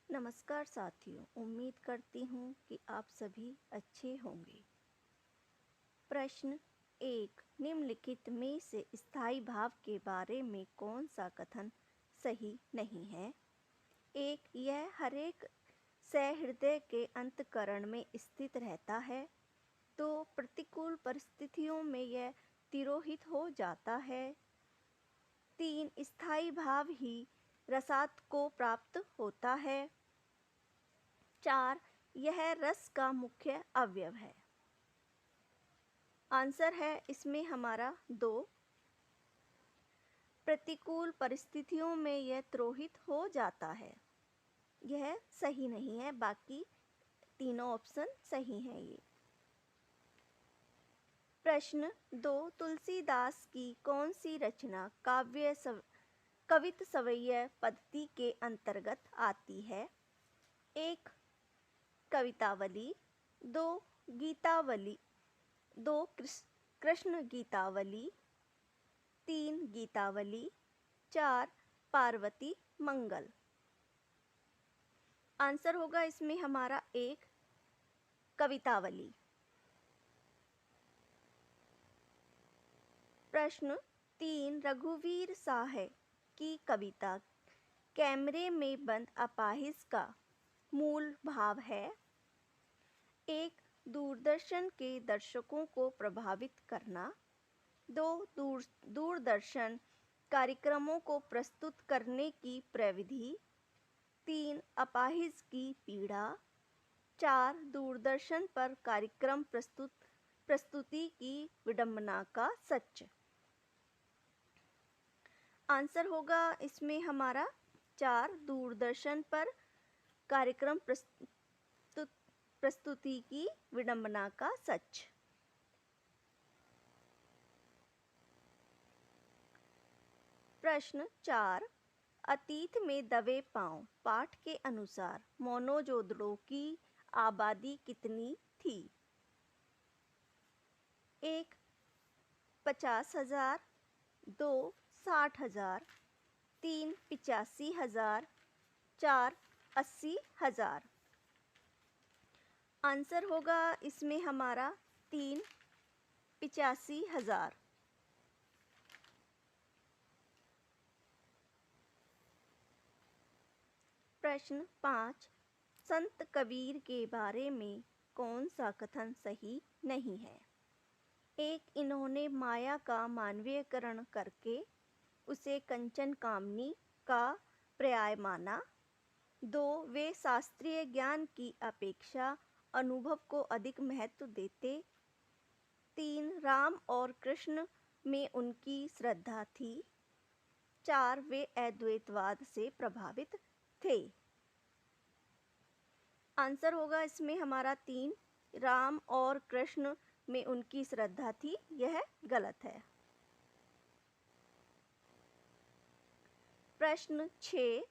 नमस्कार साथियों, उम्मीद करती हूँ कि आप सभी अच्छे होंगे। प्रश्न 1, निम्नलिखित में से स्थायी भाव के बारे में कौन सा कथन सही नहीं है? 1, यह हरेक सहृदय के अंतःकरण में स्थित रहता है। 2, प्रतिकूल परिस्थितियों में यह तिरोहित हो जाता है। 3, स्थायी भाव ही रसात को प्राप्त होता है। 4, यह रस का मुख्य अवयव है। आंसर है इसमें हमारा 2, प्रतिकूल परिस्थितियों में यह तिरोहित हो जाता है। यह सही नहीं है, बाकी तीनों ऑप्शन सही हैं ये। प्रश्न 2, तुलसीदास की कौन सी रचना कवित सवैया पद्धति के अंतर्गत आती है? 1, कवितावली। 2, गीतावली। 2, कृष्ण गीतावली। 3, गीतावली। 4, पार्वती मंगल। आंसर होगा इसमें हमारा 1, कवितावली। प्रश्न 3, रघुवीर साह की कविता कैमरे में बंद अपाहिज का मूल भाव है? 1, दूरदर्शन के दर्शकों को प्रभावित करना। 2, दूरदर्शन कार्यक्रमों को प्रस्तुत करने की प्रविधि। 3, अपाहिज की पीड़ा। 4, दूरदर्शन पर कार्यक्रम प्रस्तुति की विडंबना का सच। आंसर होगा इसमें हमारा 4, दूरदर्शन पर कार्यक्रम प्रस्तुति की विडंबना का सच। प्रश्न 4, अतीत में दबे पांव पाठ के अनुसार मोनोजोदड़ों की आबादी कितनी थी? 1, 50,000। 2, 60,000। 3, 85,000। 4, 80,000। आंसर होगा इसमें हमारा 3, 85,000। प्रश्न 5, संत कबीर के बारे में कौन सा कथन सही नहीं है? 1, इन्होंने माया का मानवीयकरण करके उसे कंचन कामनी का पर्याय माना। 2, वे शास्त्रीय ज्ञान की अपेक्षा अनुभव को अधिक महत्व देते। 3, राम और कृष्ण में उनकी श्रद्धा थी। 4, वे अद्वैतवाद से प्रभावित थे। आंसर होगा इसमें हमारा 3, राम और कृष्ण में उनकी श्रद्धा थी। यह गलत है। प्रश्न 6,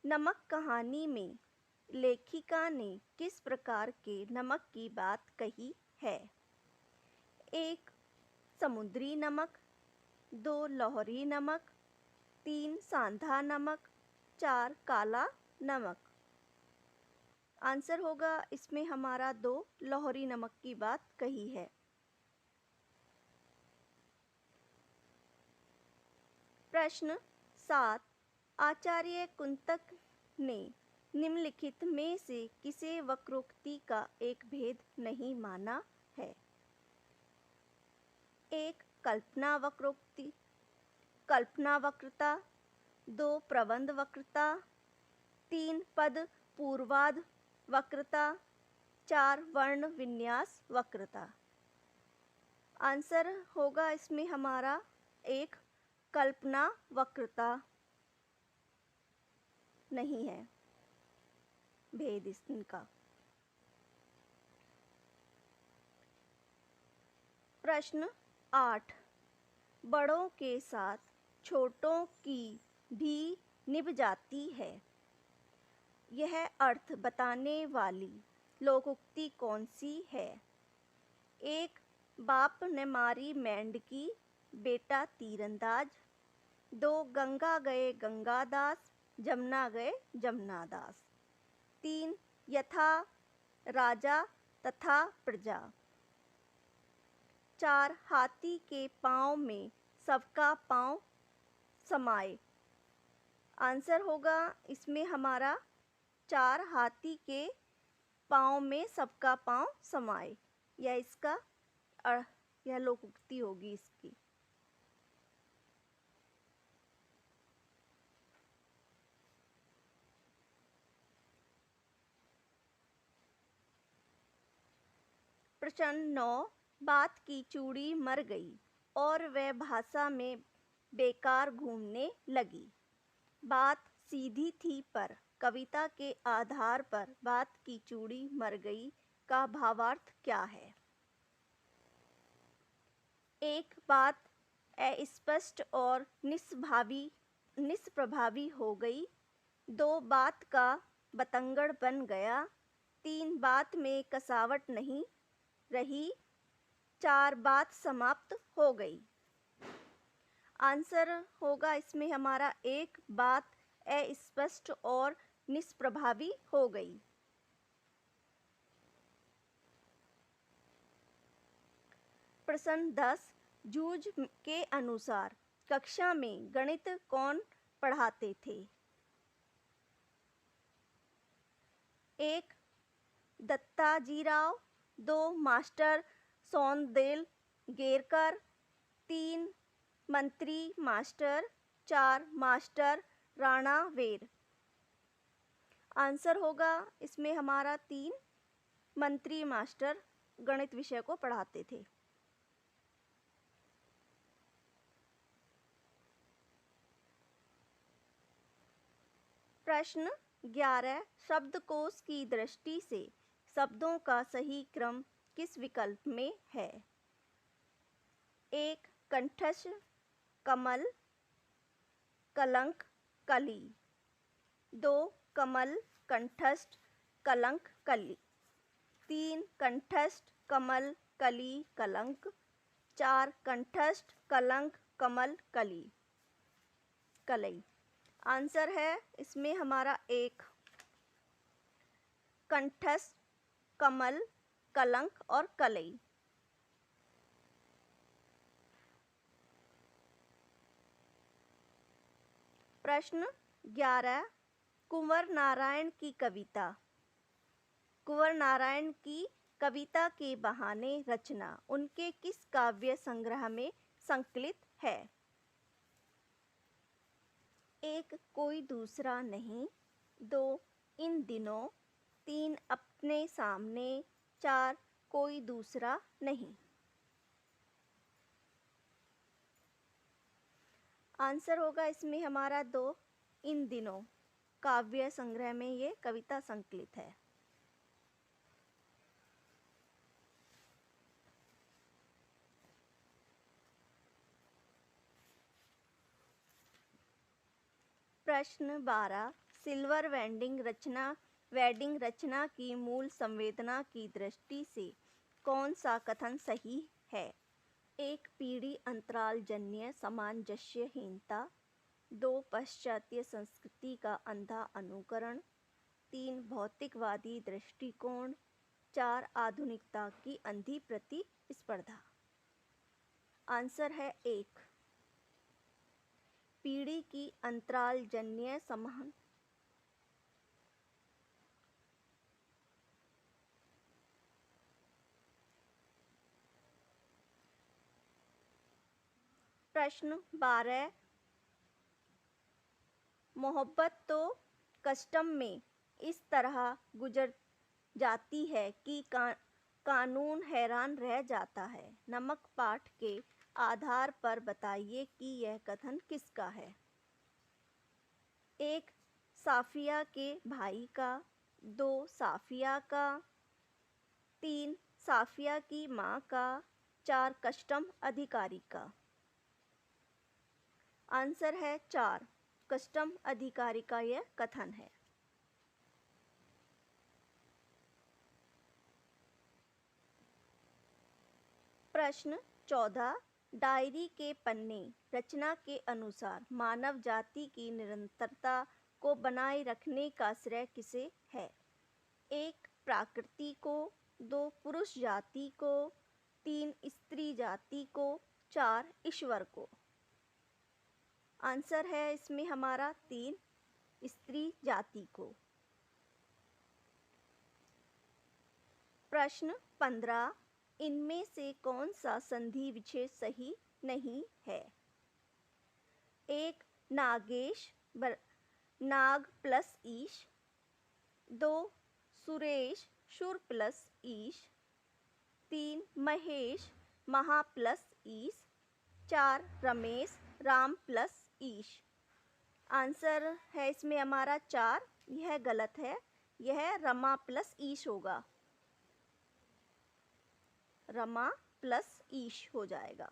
नमक कहानी में लेखिका ने किस प्रकार के नमक की बात कही है? 1, समुद्री नमक। 2, लाहौरी नमक। 3, सांधा नमक। 4, काला नमक। आंसर होगा इसमें हमारा 2, लाहौरी नमक की बात कही है। प्रश्न 7, आचार्य कुंतक ने निम्नलिखित में से किसे वक्रोक्ति का एक भेद नहीं माना है? 1, कल्पना वक्रता। 2, प्रबंध वक्रता। 3, पद पूर्वाध वक्रता। 4, वर्ण विन्यास वक्रता। आंसर होगा इसमें हमारा 1, कल्पना वक्रता नहीं है भेद इनका। प्रश्न 8, बड़ों के साथ छोटों की भी निभ जाती है, यह अर्थ बताने वाली लोकोक्ति कौन सी है? 1, बाप ने मारी मेंढकी, बेटा तीरंदाज। 2, गंगा गए गंगादास, जमुना गए जमुनादास। 3 यथा राजा तथा प्रजा। 4 हाथी के पाँव में सबका पाँव समाए। आंसर होगा इसमें हमारा 4 हाथी के पाँव में सबका पाँव समाए। यह इसका यह लोकोक्ति होगी इसकी। प्रश्न 9 बात की चूड़ी मर गई और वह भाषा में बेकार घूमने लगी। बात सीधी थी पर कविता के आधार पर बात की चूड़ी मर गई का भावार्थ क्या है? 1 बात अस्पष्ट और निष्प्रभावी हो गई। 2 बात का बतंगड़ बन गया। 3 बात में कसावट नहीं रही। 4 बात समाप्त हो गई। आंसर होगा इसमें हमारा 1 बात अस्पष्ट और निष्प्रभावी हो गई। प्रश्न 10 जूझ के अनुसार कक्षा में गणित कौन पढ़ाते थे? 1 दत्ताजीराव। 2 मास्टर सोनदेल गेरकर। 3 मंत्री मास्टर। 4 मास्टर राणावेर। आंसर होगा इसमें हमारा 3 मंत्री मास्टर गणित विषय को पढ़ाते थे। प्रश्न 11 शब्दकोश की दृष्टि से शब्दों का सही क्रम किस विकल्प में है? 1 कंठस्थ कमल कलंक कली। 2 कमल कंठस्थ कलंक कली। 3 कंठस्थ कमल कली कलंक। 4 कंठस्थ कलंक कमल कली कलई। आंसर है इसमें हमारा 1 कंठस्थ कमल कलंक और कलई। प्रश्न 11 कुंवर नारायण की कविता। कुंवर नारायण की कविता के बहाने रचना उनके किस काव्य संग्रह में संकलित है? 1 कोई दूसरा नहीं। 2 इन दिनों। 3 अपने सामने। 4 कोई दूसरा नहीं। आंसर होगा इसमें हमारा 2 इन दिनों काव्य संग्रह में ये कविता संकलित है। प्रश्न 12 सिल्वर वेडिंग रचना की मूल संवेदना की दृष्टि से कौन सा कथन सही है? 1 पीढ़ी अंतराल जन्य सामंजस्यहीनता। 2 पाश्चात्य संस्कृति का अंधा अनुकरण। 3 भौतिकवादी दृष्टिकोण। 4 आधुनिकता की अंधी प्रतिस्पर्धा। आंसर है 1 पीढ़ी की अंतराल जन्य समान। प्रश्न 12 मोहब्बत तो कस्टम में इस तरह गुजर जाती है कि कानून हैरान रह जाता है। नमक पाठ के आधार पर बताइए कि यह कथन किसका है? 1 साफिया के भाई का। 2 साफिया का। 3 साफिया की माँ का। 4 कस्टम अधिकारी का। आंसर है 4 कस्टम अधिकारी का यह कथन है। प्रश्न 14 डायरी के पन्ने रचना के अनुसार मानव जाति की निरंतरता को बनाए रखने का श्रेय किसे है? 1 प्रकृति को, 2 पुरुष जाति को, 3 स्त्री जाति को, 4 ईश्वर को। आंसर है इसमें हमारा 3 स्त्री जाति को। प्रश्न 15, इनमें से कौन सा संधि विच्छेद सही नहीं है? 1 नागेश नाग प्लस ईश, 2 सुरेश शुर प्लस ईश, 3 महेश महा प्लस ईश, 4 रमेश राम प्लस ईश। आंसर है इसमें हमारा 4, यह गलत है, यह रमा प्लस ईश होगा, रमा प्लस ईश हो जाएगा।